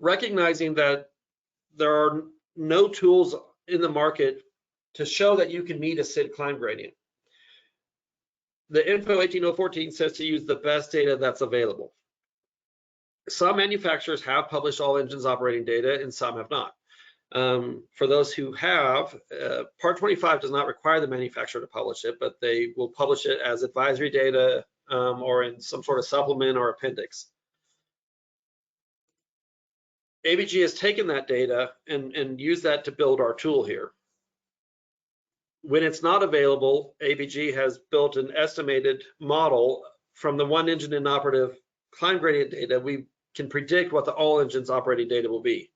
recognizing that there are no tools in the market to show that you can meet a SID climb gradient. The Info 18014 says to use the best data that's available. Some manufacturers have published all engines operating data and some have not. For those who have, Part 25 does not require the manufacturer to publish it, but they will publish it as advisory data or in some sort of supplement or appendix. APG has taken that data and used that to build our tool here. When it's not available, APG has built an estimated model from the one engine inoperative climb gradient data. We can predict what the all engines operating data will be.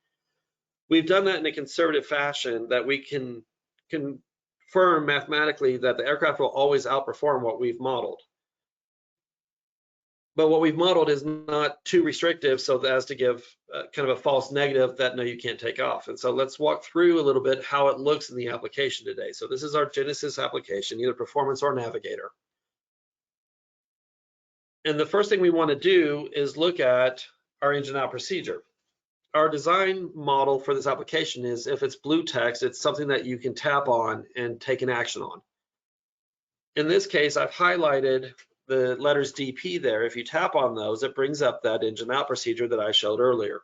We've done that in a conservative fashion that we can confirm mathematically that the aircraft will always outperform what we've modeled. But what we've modeled is not too restrictive so as to give kind of a false negative that no, you can't take off. And so let's walk through a little bit how it looks in the application today. So this is our Genesis application, either Performance or Navigator. And the first thing we want to do is look at our engine out procedure. Our design model for this application is if it's blue text, it's something that you can tap on and take an action on. In this case, I've highlighted the letters DP there. If you tap on those, it brings up that engine out procedure that I showed earlier.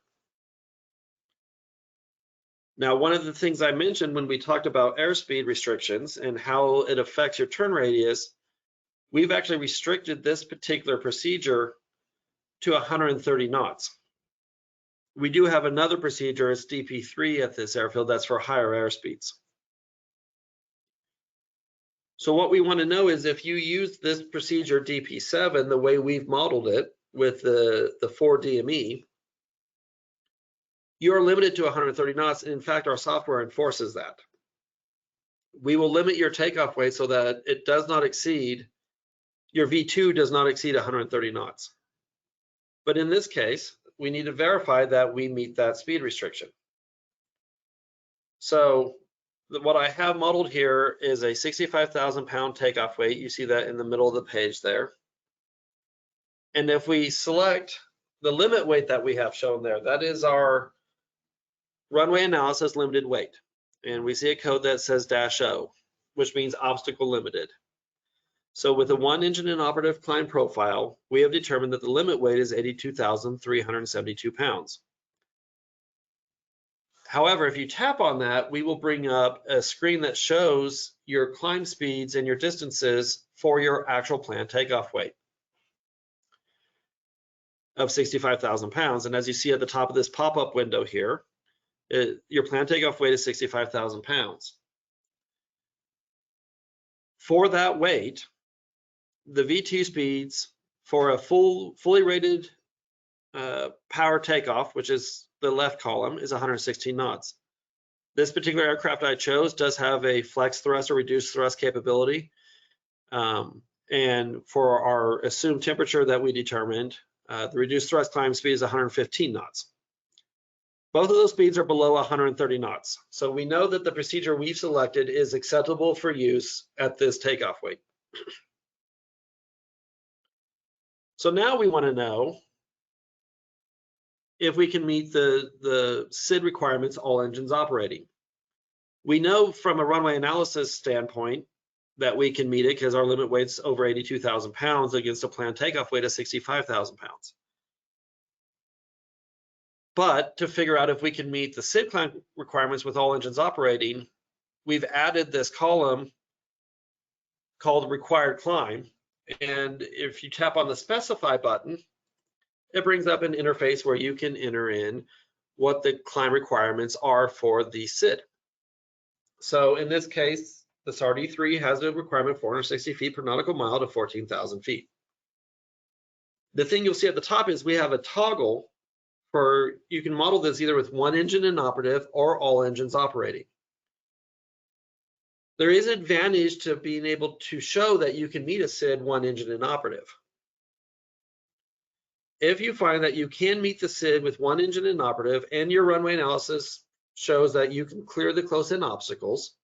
Now, one of the things I mentioned when we talked about airspeed restrictions and how it affects your turn radius, we've actually restricted this particular procedure to 130 knots. We do have another procedure, it's DP3 at this airfield, that's for higher airspeeds. So what we want to know is if you use this procedure DP7 the way we've modeled it with the 4 DME, you're limited to 130 knots. In fact, our software enforces that. We will limit your takeoff weight so that it does not exceed, your V2 does not exceed 130 knots. But in this case, we need to verify that we meet that speed restriction. So what I have modeled here is a 65,000 pound takeoff weight. You see that in the middle of the page there. And if we select the limit weight that we have shown there, that is our runway analysis limited weight. And we see a code that says -0, which means obstacle limited. So with a one engine inoperative climb profile, we have determined that the limit weight is 82,372 pounds. However, if you tap on that, we will bring up a screen that shows your climb speeds and your distances for your actual planned takeoff weight of 65,000 pounds. And as you see at the top of this pop-up window here, your planned takeoff weight is 65,000 pounds. For that weight, the V2 speeds for a fully rated power takeoff, which is the left column, is 116 knots. This particular aircraft I chose does have a flex thrust or reduced thrust capability. And for our assumed temperature that we determined, the reduced thrust climb speed is 115 knots. Both of those speeds are below 130 knots. So we know that the procedure we've selected is acceptable for use at this takeoff weight. So now we want to know if we can meet the SID requirements, all engines operating. We know from a runway analysis standpoint that we can meet it because our limit weight's over 82,000 pounds against a planned takeoff weight of 65,000 pounds. But to figure out if we can meet the SID climb requirements with all engines operating, we've added this column called required climb. And if you tap on the specify button, it brings up an interface where you can enter in what the climb requirements are for the SID. So in this case, the SAR-D3 has a requirement 460 feet per nautical mile to 14,000 feet. The thing you'll see at the top is we have a toggle for, you can model this either with one engine inoperative or all engines operating. There is an advantage to being able to show that you can meet a SID one engine inoperative. If you find that you can meet the SID with one engine inoperative and your runway analysis shows that you can clear the close-in obstacles,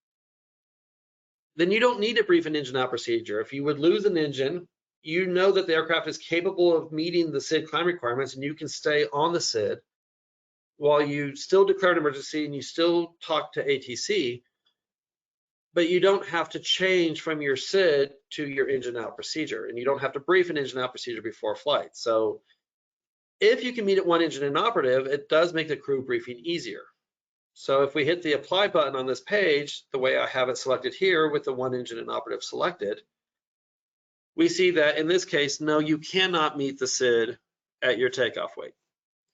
then you don't need to brief an engine out procedure. If you would lose an engine, you know that the aircraft is capable of meeting the SID climb requirements and you can stay on the SID while you still declare an emergency and you still talk to ATC, but you don't have to change from your SID to your engine out procedure, and you don't have to brief an engine out procedure before flight. So if you can meet at one engine inoperative, it does make the crew briefing easier. So if we hit the apply button on this page, the way I have it selected here with the one engine inoperative selected, we see that in this case, no, you cannot meet the SID at your takeoff weight.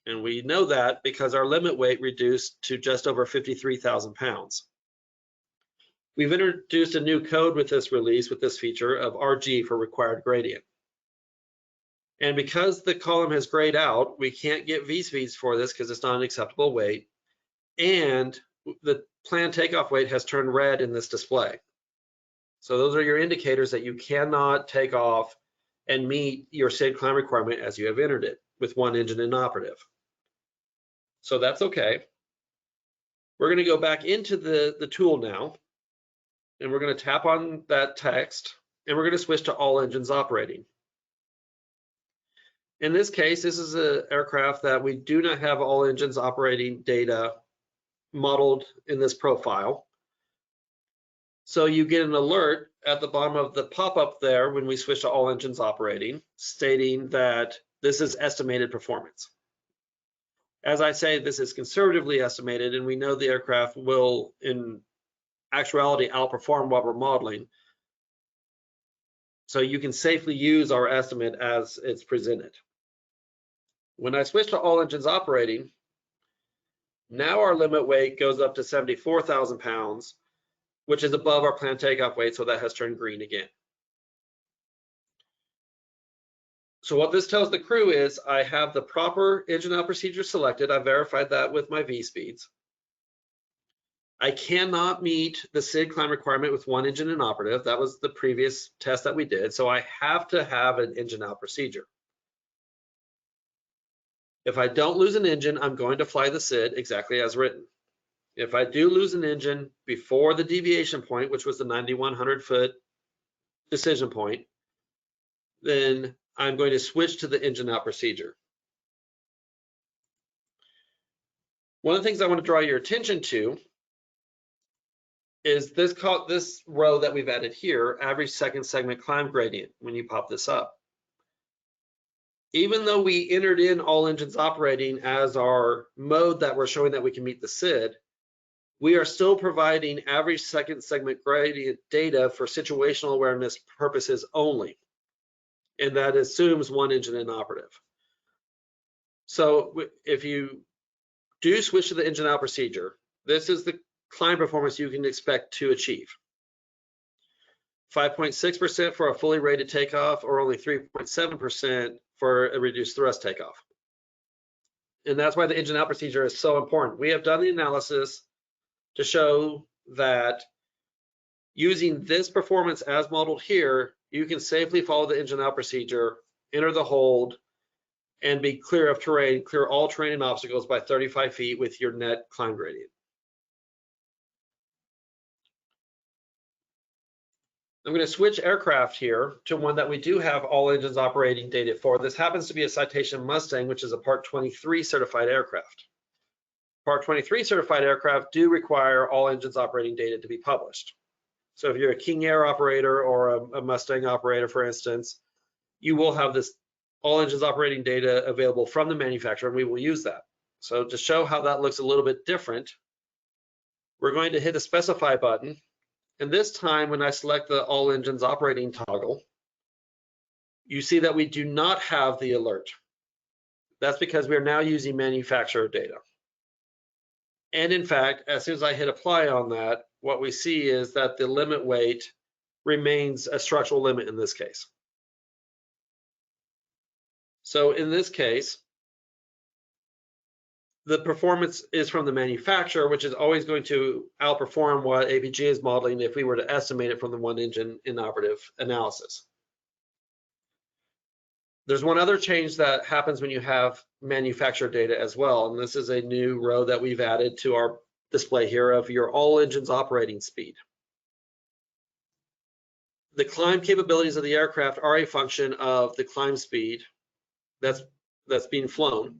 And we know that because our limit weight reduced to just over 53,000 pounds. We've introduced a new code with this release with this feature of RG for required gradient. And because the column has grayed out, we can't get V-speeds for this because it's not an acceptable weight. And the planned takeoff weight has turned red in this display. So those are your indicators that you cannot take off and meet your SID climb requirement as you have entered it with one engine inoperative. So that's okay. We're going to go back into the tool now, and we're going to tap on that text, and we're going to switch to all engines operating. In this case, this is an aircraft that we do not have all engines operating data modeled in this profile. So you get an alert at the bottom of the pop-up there when we switch to all engines operating, stating that this is estimated performance. As I say, this is conservatively estimated, and we know the aircraft will, in actuality, outperform what we're modeling. So you can safely use our estimate as it's presented. When I switch to all engines operating, now our limit weight goes up to 74,000 pounds, which is above our planned takeoff weight, so that has turned green again. So what this tells the crew is I have the proper engine out procedure selected. I verified that with my V-speeds. I cannot meet the SID climb requirement with one engine inoperative. That was the previous test that we did. So I have to have an engine out procedure. If I don't lose an engine, I'm going to fly the SID exactly as written. If I do lose an engine before the deviation point, which was the 9,100 foot decision point, then I'm going to switch to the engine out procedure. One of the things I want to draw your attention to is this row that we've added here, average second segment climb gradient, when you pop this up. Even though we entered in all engines operating as our mode that we're showing that we can meet the SID, we are still providing average second segment gradient data for situational awareness purposes only. And that assumes one engine inoperative. So if you do switch to the engine out procedure, this is the climb performance you can expect to achieve. 5.6% for a fully rated takeoff, or only 3.7% for a reduced thrust takeoff. And that's why the engine out procedure is so important. We have done the analysis to show that using this performance as modeled here, you can safely follow the engine out procedure, enter the hold, and be clear of terrain, clear all terrain and obstacles by 35 feet with your net climb gradient. I'm going to switch aircraft here to one that we do have all engines operating data for. This happens to be a Citation Mustang, which is a Part 23 certified aircraft. Part 23 certified aircraft do require all engines operating data to be published. So if you're a King Air operator or a Mustang operator, for instance, you will have this all engines operating data available from the manufacturer, and we will use that. So to show how that looks a little bit different, we're going to hit the specify button. And this time, when I select the all engines operating toggle, you see that we do not have the alert. That's because we're now using manufacturer data. And in fact, as soon as I hit apply on that, what we see is that the limit weight remains a structural limit in this case. So in this case, the performance is from the manufacturer, which is always going to outperform what APG is modeling if we were to estimate it from the one engine inoperative analysis. There's one other change that happens when you have manufacturer data as well, and this is a new row that we've added to our display here of your all engines operating speed. The climb capabilities of the aircraft are a function of the climb speed that's being flown.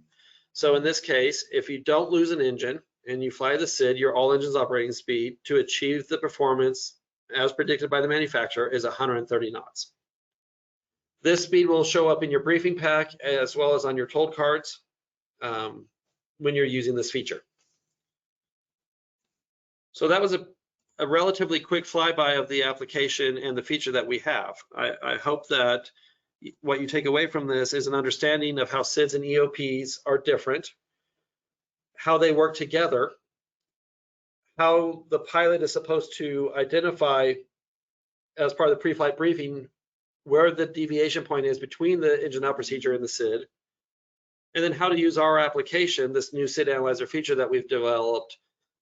So in this case, if you don't lose an engine and you fly the SID, your all engines operating speed to achieve the performance as predicted by the manufacturer is 130 knots. This speed will show up in your briefing pack as well as on your toll cards when you're using this feature. So that was a relatively quick flyby of the application and the feature that we have. I hope that what you take away from this is an understanding of how SIDs and EOPs are different, how they work together, how the pilot is supposed to identify as part of the pre-flight briefing where the deviation point is between the engine out procedure and the SID, and then how to use our application, this new SID Analyzer feature that we've developed,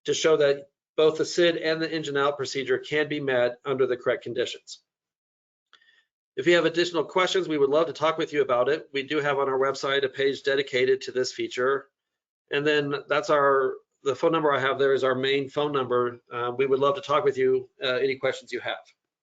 to show that both the SID and the engine out procedure can be met under the correct conditions. If you have additional questions, we would love to talk with you about it. We do have on our website a page dedicated to this feature. And then that's the phone number I have there is our main phone number. We would love to talk with you, any questions you have.